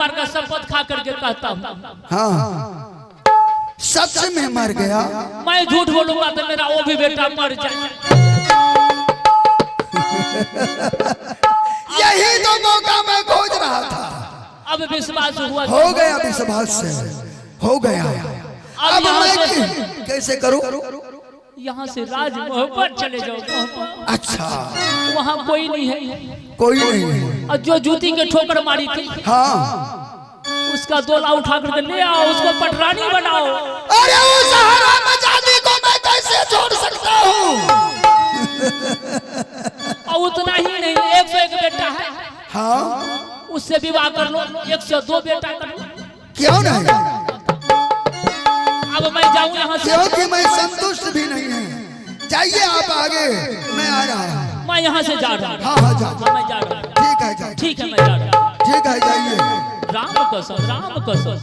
का शपथ खा करके कहता हूँ। हाँ सच में मर गया। मैं झूठ बोलूंगा तो मेरा वो भी बेटा मर जाए। यही तो मौका मैं खोज रहा था। अब विश्वास हुआ, हो गया विश्वास से, हो गया। अब मैं कैसे करूं? यहाँ से राजमहल पर चले जाओ। अच्छा वहाँ कोई नहीं है, कोई नहीं है। और जो जूती के ठोकर मारी थी, हाँ उसका दोला उठा कर ले आओ, उसको पटरानी बनाओ। अरे उस हरामजादी को मैं कैसे छोड़ सकता हूँ? और उतना ही नहीं, 101 बेटा है। हाँ उससे विवाह कर लो, 102 बेटा कर लो। क्यों नहीं? अब मैं जाऊँ यहाँ से? क्योंकि मैं संतुष्ट भी नहीं है। जाइए आप आगे, मैं आ रहा हूँ। मैं यहाँ से जा रहा हूँ। हाँ हाँ जाओ। मैं जा रहा हूँ। ठीक है जाइए। ठीक है, मैं जा रहा हूँ। ठीक है जाइए। राम कसम, राम कसम।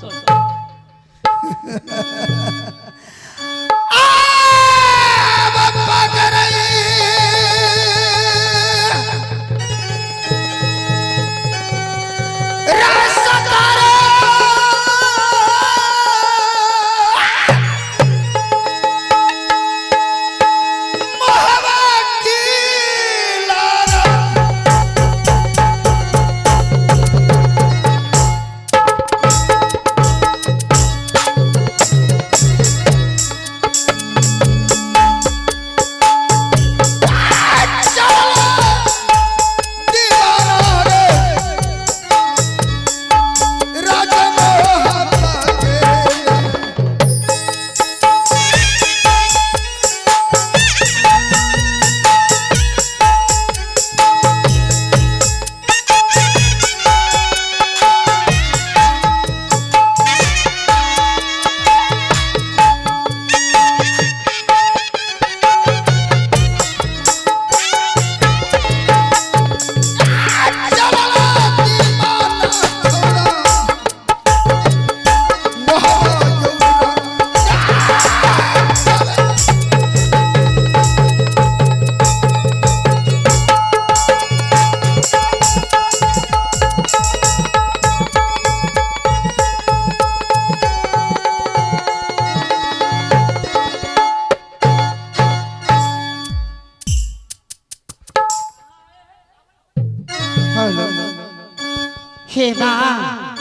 हे माँ,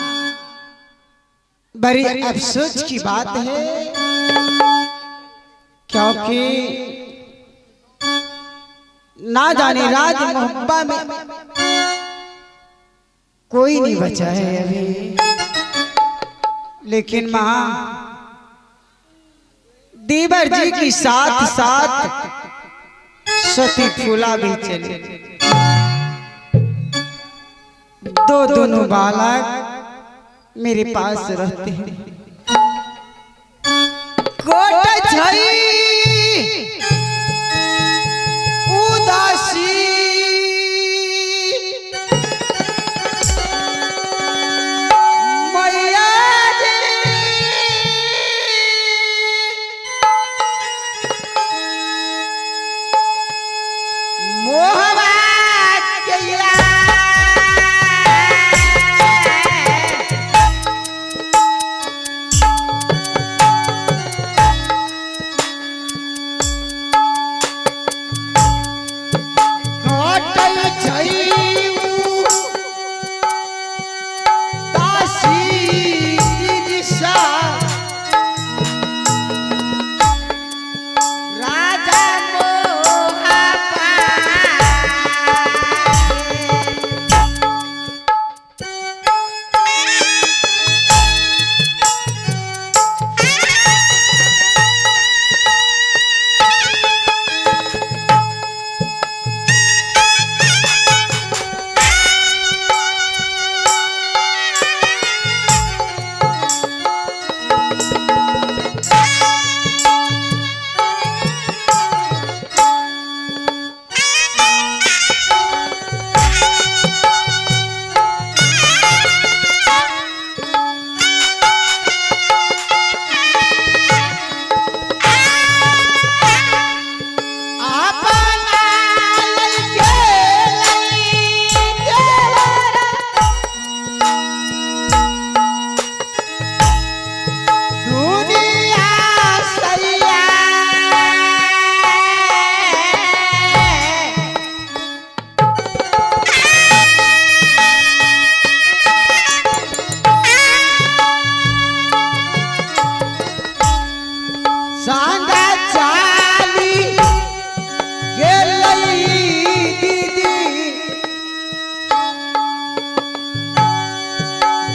बड़ी अफसोस की बात है, क्योंकि ना जाने राज मोहब्बा में कोई नहीं बचा है अभी। लेकिन माँ, देवर जी की साथ साथ सती फूला भी चली। दोनों बालक मेरे पास रहते हैं। कोट छई उदासी मैया जी, मोहबा गैया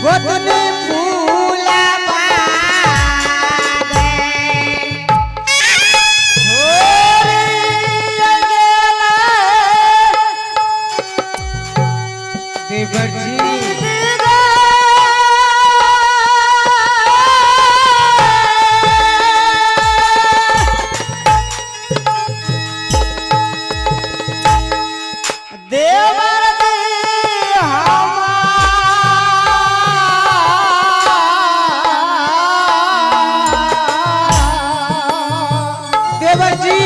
गोतनी फूला देवर जी देवर जी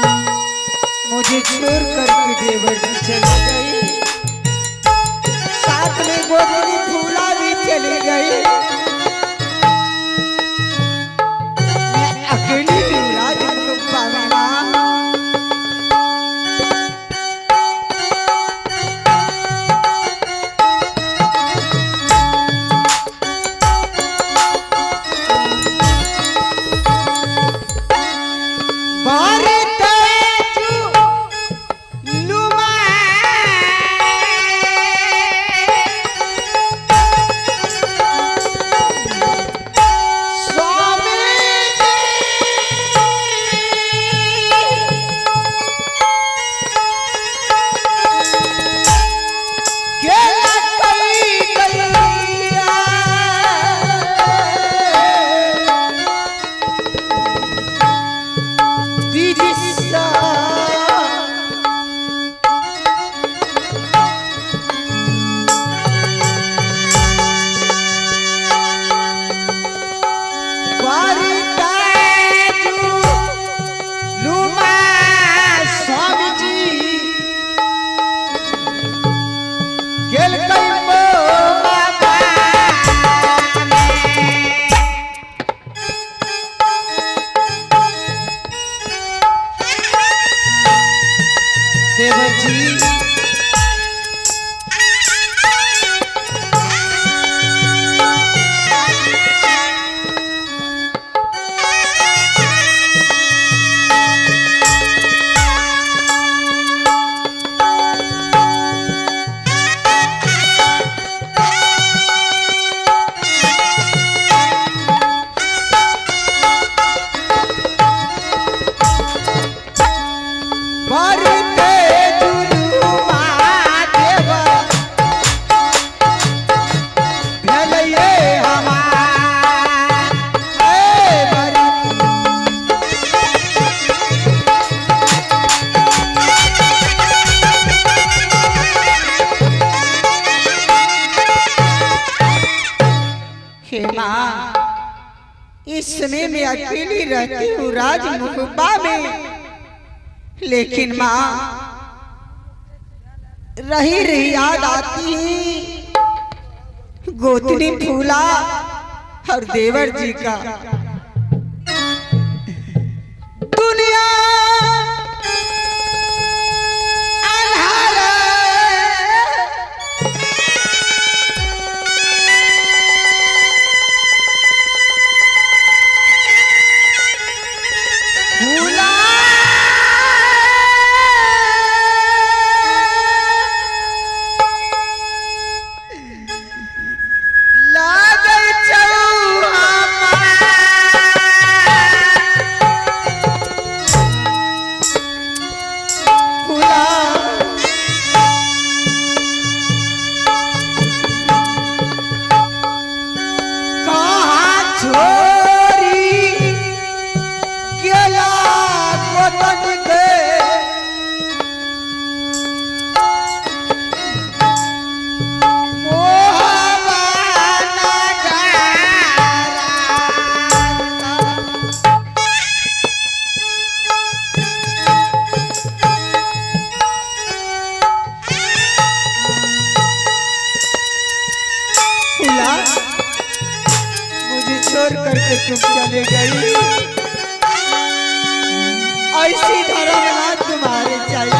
मुझे छोड़ करके देवर जी चली गई, साथ में गोतनी फूला भी चली गई। मैं अकेली राज पाना देवर जी इस समय मैं अकेली रहती हूँ राजमुकुबा में, लेकिन माँ रही रही याद आती है गोतनी फूला और देवर जी का। दुनिया तुम चले गई ऐसी धर्म ना तुम्हारे चाहिए।